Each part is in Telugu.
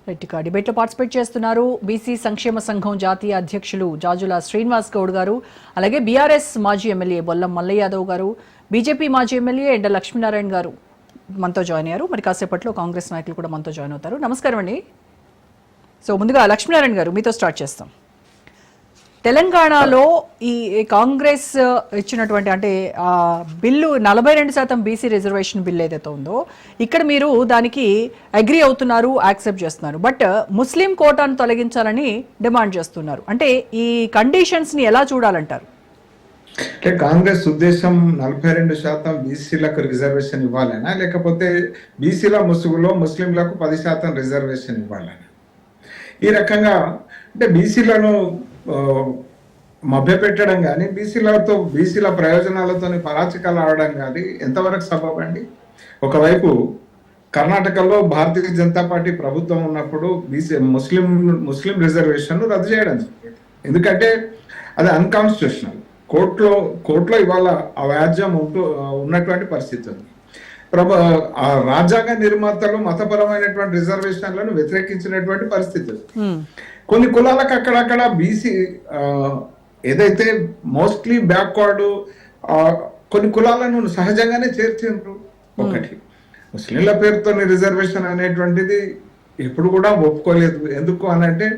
రైట్గా డిబేట్లో పార్టిసిపేట్ చేస్తున్నారు బీసీ సంక్షేమ సంఘం జాతీయ అధ్యక్షులు జాజుల శ్రీనివాస్ గౌడ్ గారు, అలాగే బీఆర్ఎస్ మాజీ ఎమ్మెల్యే బొల్లం మల్లయ్య యాదవ్ గారు, బీజేపీ మాజీ ఎమ్మెల్యే ఎండ లక్ష్మీనారాయణ గారు మనతో జాయిన్ అయ్యారు. మరి కాసేపట్లో కాంగ్రెస్ నాయకులు కూడా మనతో జాయిన్ అవుతారు. నమస్కారం అండి. సో ముందుగా లక్ష్మీనారాయణ గారు మీతో స్టార్ట్ చేస్తాం. తెలంగాణలో ఈ కాంగ్రెస్ ఇచ్చినటువంటి అంటే బిల్లు 42% బీసీ రిజర్వేషన్ బిల్ ఏదైతే ఉందో ఇక్కడ మీరు దానికి అగ్రీ అవుతున్నారు, యాక్సెప్ట్ చేస్తున్నారు. బట్ ముస్లిం కోటాను తొలగించాలని డిమాండ్ చేస్తున్నారు. అంటే ఈ కండిషన్స్ని ఎలా చూడాలంటారు? అంటే కాంగ్రెస్ ఉద్దేశం 42% బీసీలకు రిజర్వేషన్ ఇవ్వాలనా, లేకపోతే బీసీల ముసుగులో ముస్లింలకు 10% రిజర్వేషన్ ఇవ్వాలనా? ఈ రకంగా అంటే బీసీలను మభ్యపెట్టడం కానీ, బీసీల ప్రయోజనాలతో పరాచకాలు ఆడడం కానీ ఎంతవరకు సబబండి? ఒకవైపు కర్ణాటకలో భారతీయ జనతా పార్టీ ప్రభుత్వం ఉన్నప్పుడు ముస్లిం రిజర్వేషన్ రద్దు చేయడం జరిగింది. ఎందుకంటే అది అన్కాన్స్టిట్యూషనల్. కోర్టులో ఇవాళ ఆ వ్యాజ్యం ఉన్నటువంటి పరిస్థితి ఉంది. రాజ్యాంగ నిర్మాతలు మతపరమైనటువంటి రిజర్వేషన్లను వ్యతిరేకించినటువంటి పరిస్థితి. కొన్ని కులాలకు అక్కడక్కడ బీసీ ఏదైతే మోస్ట్లీ బ్యాక్వర్డ్ కొన్ని కులాలను సహజంగానే చేర్చిండ్రు. ఒకటి ముస్లింల పేరుతో రిజర్వేషన్ అనేటువంటిది ఎప్పుడు కూడా ఒప్పుకోలేదు. ఎందుకు అనంటే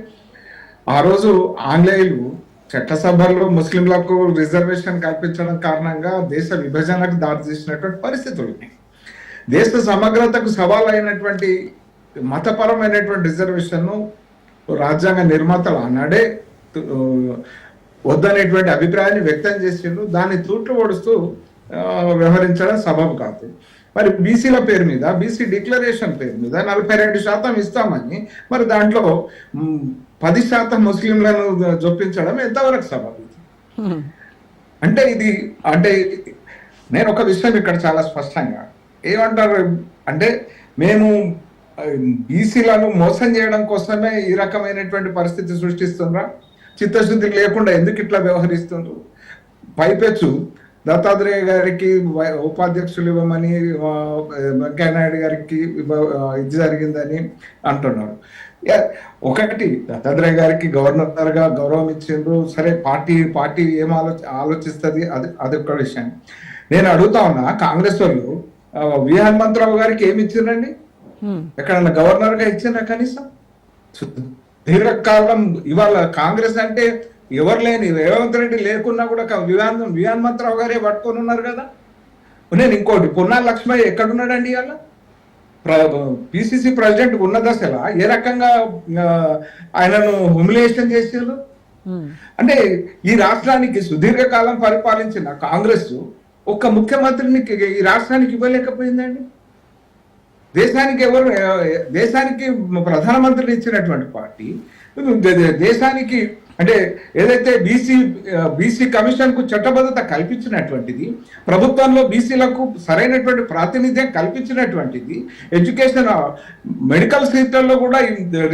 ఆ రోజు ఆంగ్లేయులు చట్టసభల్లో ముస్లింలకు రిజర్వేషన్ కల్పించడం కారణంగా దేశ విభజనకు దారితీసినటువంటి పరిస్థితులు ఉన్నాయి. దేశ సమగ్రతకు సవాల్ అయినటువంటి మతపరమైనటువంటి రిజర్వేషన్ను రాజ్యాంగ నిర్మాతలు ఆనాడే వద్దనేటువంటి అభిప్రాయాన్ని వ్యక్తం చేసిండ్రు. దాన్ని తూట్లు ఓడుస్తూ వ్యవహరించడం సబబు కాదు. మరి బీసీల పేరు మీద, బీసీ డిక్లరేషన్ పేరు మీద 42% ఇస్తామని మరి దాంట్లో 10% ముస్లింలను జొప్పించడం ఎంతవరకు సబబు? అంటే నేను ఒక విషయం ఇక్కడ చాలా స్పష్టంగా ఏమంటారు అంటే, మేము బీసీలను మోసం చేయడం కోసమే ఈ రకమైనటువంటి పరిస్థితి సృష్టిస్తుండ్రా? చిత్తశుద్ధి లేకుండా ఎందుకు ఇట్లా వ్యవహరిస్తుండ్రు? పైపెచ్చు దత్తాత్రేయ గారికి ఉపాధ్యక్షులు ఇవ్వమని, వెంకయ్యనాయుడు గారికి ఇది జరిగిందని అంటున్నారు. ఒకటి దత్తాత్రేయ గారికి గవర్నర్ గా గౌరవం ఇచ్చిండ్రు, సరే. పార్టీ ఏం ఆలోచిస్తుంది అది ఒక్క విషయం. నేను అడుగుతా ఉన్నా, కాంగ్రెస్ వాళ్ళు వి హనుమంతరావు గారికి ఏమి ఇచ్చిండ్రండి? ఎక్కడన్నా గవర్నర్ గా ఇచ్చిండ్రా కనీసం? దీర్ఘకాలం ఇవాళ కాంగ్రెస్ అంటే ఎవరు లేని రేవంత్ రెడ్డి లేకున్నా కూడా వి హనుమంతరావు గారే పట్టుకొని ఉన్నారు కదా. నేను ఇంకోటి, పొన్నాల లక్ష్మయ్య ఎక్కడున్నాడండి ఇవాళ? పిసిసి ప్రెసిడెంట్ ఉన్న దశలా ఏ రకంగా ఆయనను హ్యూమిలియేషన్ చేసారు? అంటే ఈ రాష్ట్రానికి సుదీర్ఘకాలం పరిపాలించిన కాంగ్రెస్ ఒక్క ముఖ్యమంత్రిని ఈ రాష్ట్రానికి ఇవ్వలేకపోయిందండి. దేశానికి ప్రధానమంత్రిని ఇచ్చినటువంటి పార్టీ దేశానికి అంటే ఏదైతే బీసీ కమిషన్ కు చట్టబద్ధత కల్పించినటువంటిది, ప్రభుత్వంలో బీసీలకు సరైనటువంటి ప్రాతినిధ్యం కల్పించినటువంటిది, ఎడ్యుకేషన్ మెడికల్ సీట్లలో కూడా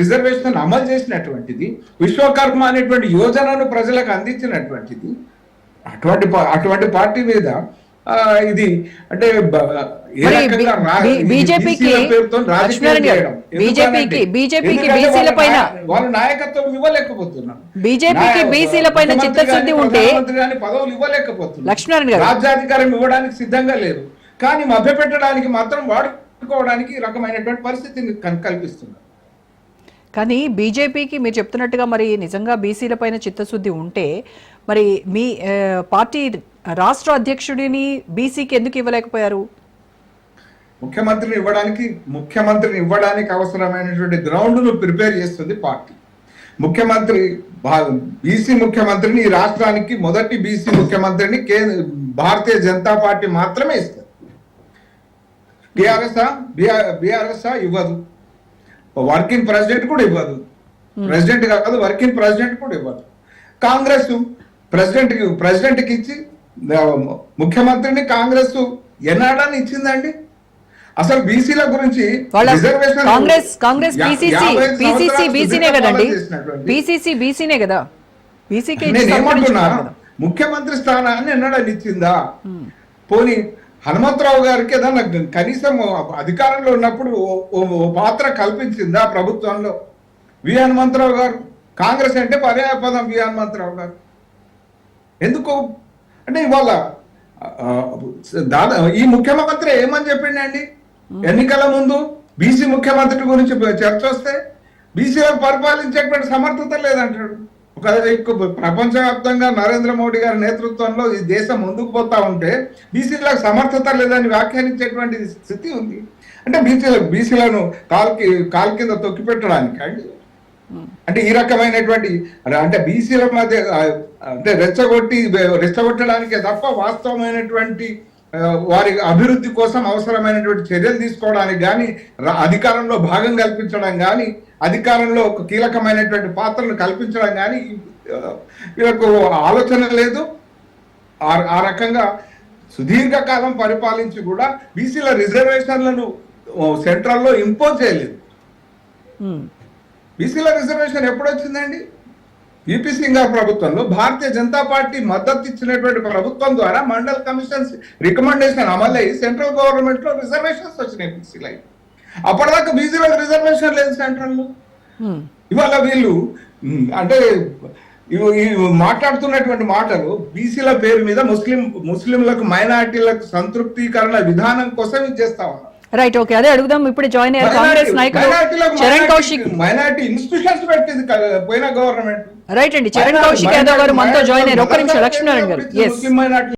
రిజర్వేషన్ అమలు చేసినటువంటిది, విశ్వకర్మ అనేటువంటి యోజనను ప్రజలకు అందించినటువంటిది, అటువంటి పార్టీ మీద ఇది అంటే వాళ్ళు నాయకత్వం ఇవ్వలేకపోతున్నారు. బీజేపీకి బీసీల పైన చిత్తశుద్ధి ఉంటే పదవులు ఇవ్వలేకపోతున్నారు. రాజ్యాధికారం ఇవ్వడానికి సిద్ధంగా లేదు, కానీ మభ్యపెట్టడానికి మాత్రం వాడుకోవడానికి రకమైనటువంటి పరిస్థితిని కల్పిస్తున్నారు. కానీ బీజేపీకి మీరు చెప్తున్నట్టుగా మరి నిజంగా బీసీల పైన చిత్తశుద్ధి ఉంటే మరి మీ పార్టీ రాష్ట్ర అధ్యక్షుడిని బీసీకి ఎందుకు ఇవ్వలేకపోయారు? ముఖ్యమంత్రిని ఇవ్వడానికి అవసరమైనటువంటి గ్రౌండ్ను ప్రిపేర్ చేస్తుంది పార్టీ. బీసీ ముఖ్యమంత్రిని ఈ రాష్ట్రానికి మొదటి బీసీ ముఖ్యమంత్రిని భారతీయ జనతా పార్టీ మాత్రమే ఇస్తుంది. బీఆర్ఎస్ ఇవ్వదు, వర్కింగ్ ప్రెసిడెంట్ కూడా ఇవ్వదు. ప్రెసిడెంట్ కాదు, వర్కింగ్ ప్రెసిడెంట్ కూడా ఇవ్వదు. కాంగ్రెస్ ప్రెసిడెంట్కి ఇచ్చి ముఖ్యమంత్రిని కాంగ్రెస్ ఎన్నాడని ఇచ్చిందండి? అసలు బీసీల గురించి ఏమంటున్నా, ముఖ్యమంత్రి స్థానాన్ని ఎన్నడని ఇచ్చిందా? పోనీ హనుమంతరావు గారికి ఏదన్నా కనీసం అధికారంలో ఉన్నప్పుడు ఓ పాత్ర కల్పించిందా ప్రభుత్వంలో? వి హనుమంతరావు గారు కాంగ్రెస్ అంటే పర్యాయపదం వి హనుమంతరావు గారు. ఎందుకు అంటే ఇవాళ ఈ ముఖ్యమంత్రి ఏమని చెప్పిండండి ఎన్నికల ముందు? బీసీ ముఖ్యమంత్రి గురించి చర్చ వస్తే బీసీలకు పరిపాలించేటువంటి సమర్థత లేదంటాడు. ప్రపంచవ్యాప్తంగా నరేంద్ర మోడీ గారి నేతృత్వంలో ఈ దేశం ముందుకు పోతా ఉంటే బీసీలకు సమర్థత లేదని వ్యాఖ్యానించేటువంటి స్థితి ఉంది. అంటే బీసీలను కాలు కింద తొక్కి పెట్టడానికి అంటే ఈ రకమైనటువంటి అంటే బీసీల మధ్య అంటే రెచ్చగొట్టడానికే తప్ప వాస్తవమైనటువంటి వారి అభివృద్ధి కోసం అవసరమైనటువంటి చర్యలు తీసుకోవడానికి కానీ, అధికారంలో భాగం కల్పించడం కానీ, అధికారంలో ఒక కీలకమైనటువంటి పాత్రను కల్పించడం కానీ వీళ్ళకు ఆలోచన లేదు. ఆ రకంగా సుదీర్ఘకాలం పరిపాలించి కూడా బీసీల రిజర్వేషన్లను సెంట్రల్లో ఇంపోజ్ చేయలేదు. బీసీల రిజర్వేషన్ ఎప్పుడు వచ్చిందండి? విపి సింగ్ గారి ప్రభుత్వంలో భారతీయ జనతా పార్టీ మద్దతు ఇచ్చినటువంటి ప్రభుత్వం ద్వారా మండల్ కమిషన్స్ రికమెండేషన్ అమలు అయ్యి సెంట్రల్ గవర్నమెంట్ లో రిజర్వేషన్స్ వచ్చినాయి బీసీలు. అప్పటిదాకా బీసీలకు రిజర్వేషన్ లేదు సెంట్రల్లో. ఇవాళ వీళ్ళు అంటే మాట్లాడుతున్నటువంటి మాటలు బీసీల పేరు మీద ముస్లింలకు మైనారిటీలకు సంతృప్తీకరణ విధానం కోసం ఇది చేస్తా ఉన్నారు. రైట్, ఓకే, అదే అడుగుదాం. ఇప్పుడు జాయిన్ అయ్యారు కాంగ్రెస్ నాయకులు చరణ్ కౌశిక్. మైనారిటీ ఇన్స్టిట్యూషన్స్ పెట్టింది పోయిన గవర్నమెంట్. రైట్ అండి, చరణ్ కౌశిక్ యాదవ్ గారు మనతో జాయిన్ అయ్యారు. ఒక్క నిమిషం లక్ష్మీనారాయణ గారు.